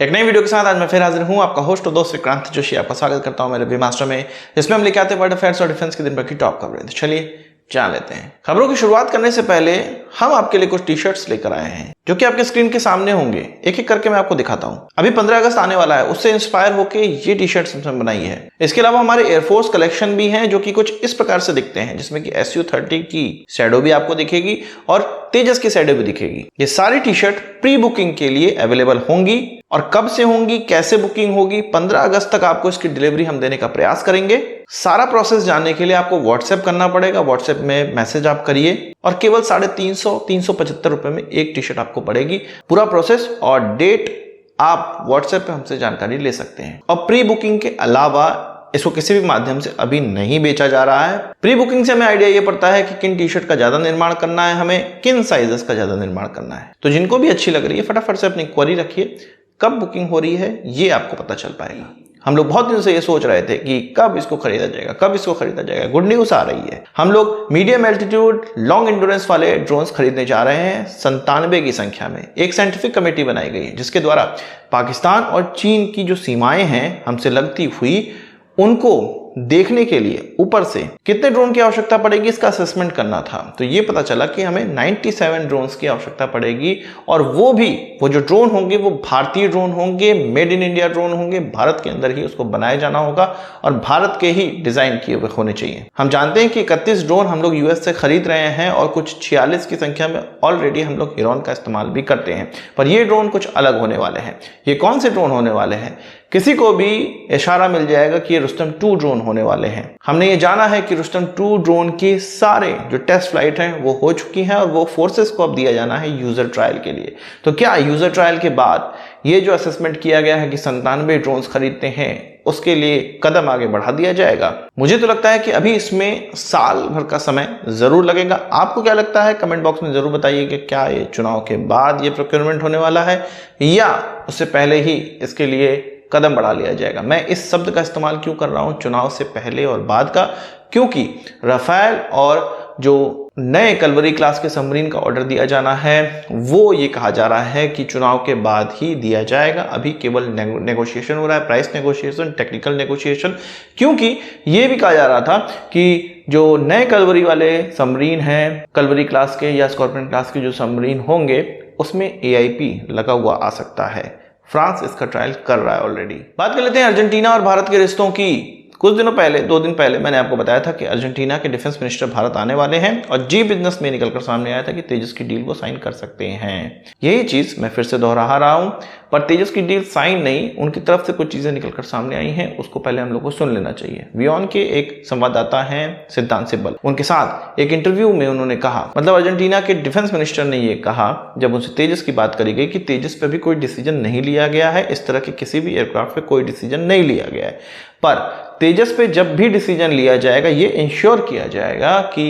एक नई वीडियो के साथ आज मैं फिर हाजिर हूं, आपका होस्ट और दोस्त विक्रांत जोशी। आपका स्वागत करता हूं मेरे वी मास्टर में, जिसमें हम लेके आते हैं वर्ल्ड अफेयर्स और डिफेंस के दिन भर की टॉप खबरें। तो चलिए जान लेते हैं। खबरों की शुरुआत करने से पहले हम आपके लिए कुछ टी शर्ट्स लेकर आए हैं जो कि आपके स्क्रीन के सामने होंगे। एक एक करके मैं आपको दिखाता हूं। अभी 15 अगस्त आने वाला है, उससे इंस्पायर होकर ये टी शर्ट्स हमने बनाई है। इसके अलावा हमारे एयरफोर्स कलेक्शन भी हैं जो कि कुछ इस प्रकार से दिखते हैं, जिसमें कि SU-30 की शैडो भी आपको दिखेगी और तेजस की शैडो भी दिखेगी। ये सारी टी शर्ट प्री बुकिंग के लिए अवेलेबल होंगी और कब से होंगी, कैसे बुकिंग होगी, 15 अगस्त तक आपको इसकी डिलीवरी हम देने का प्रयास करेंगे। सारा प्रोसेस जानने के लिए आपको व्हाट्सएप करना पड़ेगा। व्हाट्सएप में मैसेज आप करिए और केवल 350-375 रुपए में एक टी शर्ट आपको पड़ेगी। पूरा प्रोसेस और डेट आप व्हाट्सएप पे हमसे जानकारी ले सकते हैं। और प्री बुकिंग के अलावा इसको किसी भी माध्यम से अभी नहीं बेचा जा रहा है। प्री बुकिंग से हमें आइडिया ये पड़ता है कि किन टी शर्ट का ज्यादा निर्माण करना है, हमें किन साइजेस का ज्यादा निर्माण करना है। तो जिनको भी अच्छी लग रही है फटाफट से अपनी क्वेरी रखिए। कब बुकिंग हो रही है ये आपको पता चल पाएगा। हम लोग बहुत दिन से ये सोच रहे थे कि कब इसको खरीदा जाएगा, कब इसको खरीदा जाएगा। गुड न्यूज आ रही है। हम लोग मीडियम एल्टीट्यूड लॉन्ग एंड्योरेंस वाले ड्रोन्स खरीदने जा रहे हैं 97 की संख्या में। एक साइंटिफिक कमेटी बनाई गई है जिसके द्वारा पाकिस्तान और चीन की जो सीमाएं हैं हमसे लगती हुई, उनको देखने के लिए ऊपर से कितने ड्रोन की आवश्यकता पड़ेगी इसका असेसमेंट करना था। तो ये पता चला कि हमें 97 ड्रोन्स की आवश्यकता पड़ेगी और वो जो ड्रोन होंगे वो भारतीय ड्रोन होंगे, मेड इन इंडिया ड्रोन होंगे। भारत के अंदर ही उसको बनाया जाना होगा और भारत के ही डिजाइन किए हुए होने चाहिए। हम जानते हैं कि 31 ड्रोन हम लोग यूएस से खरीद रहे हैं और कुछ 46 की संख्या में ऑलरेडी हम लोग हिरॉन का इस्तेमाल भी करते हैं। पर ये ड्रोन कुछ अलग होने वाले हैं। ये कौन से ड्रोन होने वाले हैं? किसी को भी इशारा मिल जाएगा कि ये रुस्तम 2 ड्रोन होने वाले हैं। हमने ये जाना है कि रुस्तम 2 ड्रोन के सारे जो टेस्ट फ्लाइट हैं वो हो चुकी हैं और वो फोर्सेस को अब दिया जाना है यूजर ट्रायल के लिए। तो क्या यूजर ट्रायल के बाद ये जो असेसमेंट किया गया है कि 97 ड्रोन्स खरीदते हैं, उसके लिए कदम आगे बढ़ा दिया जाएगा? मुझे तो लगता है कि अभी इसमें साल भर का समय जरूर लगेगा। आपको क्या लगता है? कमेंट बॉक्स में जरूर बताइए कि क्या ये चुनाव के बाद ये प्रोक्योरमेंट होने वाला है या उससे पहले ही इसके लिए कदम बढ़ा लिया जाएगा। मैं इस शब्द का इस्तेमाल क्यों कर रहा हूं, चुनाव से पहले और बाद का? क्योंकि राफेल और जो नए कलवरी क्लास के सबमरीन का ऑर्डर दिया जाना है वो ये कहा जा रहा है कि चुनाव के बाद ही दिया जाएगा। अभी केवल नेगोशिएशन हो रहा है, प्राइस नेगोशिएशन, टेक्निकल नेगोशिएशन। क्योंकि ये भी कहा जा रहा था कि जो नए कलवरी वाले सबमरीन हैं, कलवरी क्लास के या स्कॉर्पियन क्लास के जो सबमरीन होंगे, उसमें AIP लगा हुआ आ सकता है। फ्रांस इसका ट्रायल कर रहा है ऑलरेडी। बात कर लेते हैं अर्जेंटीना और भारत के रिश्तों की। कुछ दिनों पहले, 2 दिन पहले मैंने आपको बताया था कि अर्जेंटीना के डिफेंस मिनिस्टर भारत आने वाले हैं और जी बिजनेस में निकलकर सामने आया था कि तेजस की डील वो साइन कर सकते हैं। यही चीज मैं फिर से दोहरा रहा हूं, पर तेजस की डील साइन नहीं, उनकी तरफ से कुछ चीजें निकलकर सामने आई हैं, उसको पहले हम लोग को सुन लेना चाहिए। वियॉन के एक संवाददाता हैं सिद्धांत सिब्बल, उनके साथ एक इंटरव्यू में उन्होंने कहा, मतलब अर्जेंटीना के डिफेंस मिनिस्टर ने ये कहा जब उनसे तेजस की बात करी गई कि तेजस पे भी कोई डिसीजन नहीं लिया गया है, इस तरह के किसी भी एयरक्राफ्ट पे कोई डिसीजन नहीं लिया गया है, पर तेजस पे जब भी डिसीजन लिया जाएगा ये इंश्योर किया जाएगा कि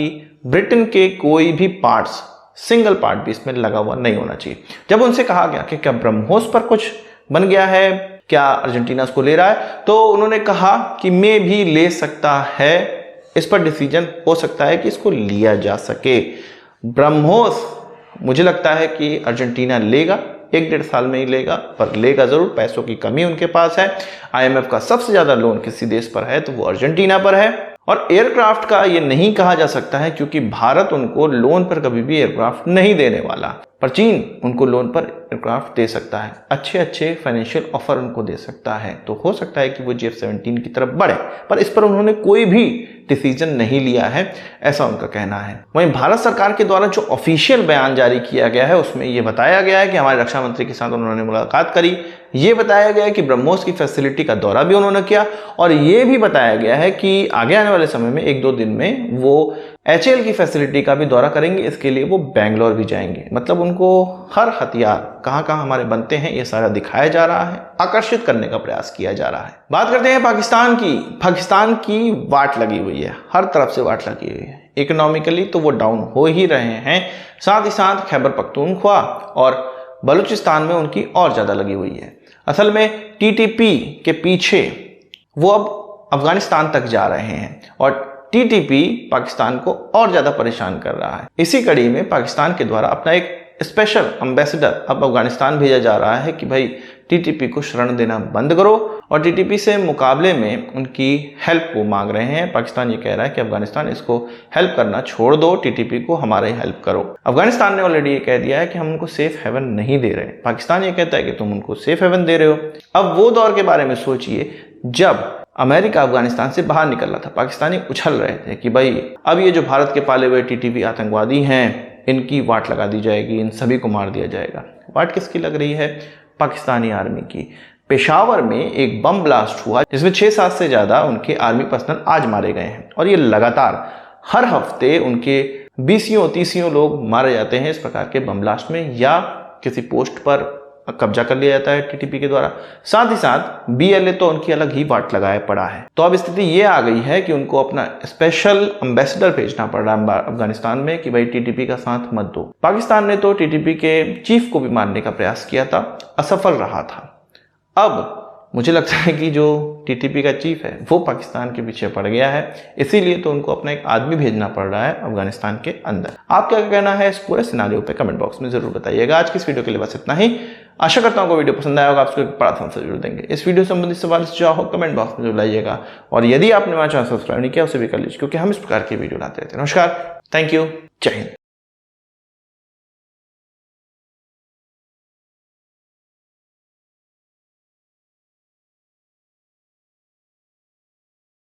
ब्रिटेन के कोई भी पार्ट्स, सिंगल पार्ट भी इसमें लगा हुआ नहीं होना चाहिए। जब उनसे कहा गया कि क्या ब्रह्मोस पर कुछ बन गया है, क्या अर्जेंटीना उसको ले रहा है, तो उन्होंने कहा कि मैं भी ले सकता है, इस पर डिसीजन हो सकता है कि इसको लिया जा सके। ब्रह्मोस मुझे लगता है कि अर्जेंटीना लेगा, 1-1.5 साल में ही लेगा, पर लेगा जरूर। पैसों की कमी उनके पास है। IMF का सबसे ज्यादा लोन किसी देश पर है तो वो अर्जेंटीना पर है। और एयरक्राफ्ट का ये नहीं कहा जा सकता है क्योंकि भारत उनको लोन पर कभी भी एयरक्राफ्ट नहीं देने वाला, पर चीन उनको लोन पर एयरक्राफ्ट दे सकता है, अच्छे फाइनेंशियल ऑफर उनको दे सकता है। तो हो सकता है कि वो GF-17 की तरफ बढ़े, पर इस पर उन्होंने कोई भी डिसीजन नहीं लिया है, ऐसा उनका कहना है। वहीं भारत सरकार के द्वारा जो ऑफिशियल बयान जारी किया गया है उसमें यह बताया गया है कि हमारे रक्षा मंत्री के साथ उन्होंने मुलाकात करी। ये बताया गया है कि ब्रह्मोस की फैसिलिटी का दौरा भी उन्होंने किया और ये भी बताया गया है कि आगे आने वाले समय में 1-2 दिन में वो HAL की फैसिलिटी का भी दौरा करेंगे। इसके लिए वो बेंगलोर भी जाएंगे। मतलब उनको हर हथियार कहां कहां हमारे बनते हैं ये सारा दिखाया जा रहा है, आकर्षित करने का प्रयास किया जा रहा है। बात करते हैं पाकिस्तान की। पाकिस्तान की वाट लगी हुई है, हर तरफ से वाट लगी हुई है। इकोनॉमिकली तो वो डाउन हो ही रहे हैं, साथ ही साथ खैबर पख्तूनख्वा और बलूचिस्तान में उनकी और ज्यादा लगी हुई है। असल में TTP के पीछे वो अब अफगानिस्तान तक जा रहे हैं और TTP पाकिस्तान को और ज्यादा परेशान कर रहा है। इसी कड़ी में पाकिस्तान के द्वारा अपना एक स्पेशल एम्बेसडर अब अफगानिस्तान भेजा जा रहा है कि भाई टीटीपी को शरण देना बंद करो, और टीटीपी से मुकाबले में उनकी हेल्प वो मांग रहे हैं। पाकिस्तान ये कह रहा है कि अफगानिस्तान इसको हेल्प करना छोड़ दो, टीटीपी को हमारे हेल्प करो। अफगानिस्तान ने ऑलरेडी ये कह दिया है कि हम उनको सेफ हेवन नहीं दे रहे। पाकिस्तान ये कहता है कि तुम उनको सेफ हेवन दे रहे हो। अब वो दौर के बारे में सोचिए जब अमेरिका अफगानिस्तान से बाहर निकल रहा था, पाकिस्तानी उछल रहे थे कि भाई अब ये जो भारत के पाले हुए टीटीपी आतंकवादी हैं इनकी वाट लगा दी जाएगी, इन सभी को मार दिया जाएगा। वाट किसकी लग रही है? पाकिस्तानी आर्मी की। पेशावर में एक बम ब्लास्ट हुआ जिसमें 6-7 से ज्यादा उनके आर्मी पर्सनल आज मारे गए हैं, और ये लगातार हर हफ्ते उनके 20-30 लोग मारे जाते हैं इस प्रकार के बम ब्लास्ट में, या किसी पोस्ट पर कब्जा कर लिया जाता है टीटीपी के द्वारा। साथ ही साथ बीएलए तो उनकी अलग ही वाट लगाए पड़ा है। तो अब स्थिति ये आ गई है कि उनको अपना स्पेशल एम्बेसडर भेजना पड़ रहा है अफगानिस्तान में कि भाई टीटीपी का साथ मत दो। पाकिस्तान ने तो टीटीपी के चीफ को भी मारने का प्रयास किया था, असफल रहा था। अब मुझे लगता है कि जो टीटीपी का चीफ है वो पाकिस्तान के पीछे पड़ गया है, इसीलिए तो उनको अपना एक आदमी भेजना पड़ रहा है अफगानिस्तान के अंदर। आप क्या कहना है इस पूरे सिनारियो पे कमेंट बॉक्स में जरूर बताइएगा। आज की इस वीडियो के लिए बस इतना ही। आशा करता हूँ आपको वीडियो पसंद आया होगा, आपको एक बड़ा thumbs up जरूर देंगे। इस वीडियो संबंधित सवाल जो हो कमेंट बॉक्स में जरूर लाइएगा, और यदि आपने हमारा चैनल सब्सक्राइब नहीं किया उसे भी कर लीजिए, क्योंकि हम इस प्रकार की वीडियो लाते रहते हैं। नमस्कार, थैंक यू, जय हिंद।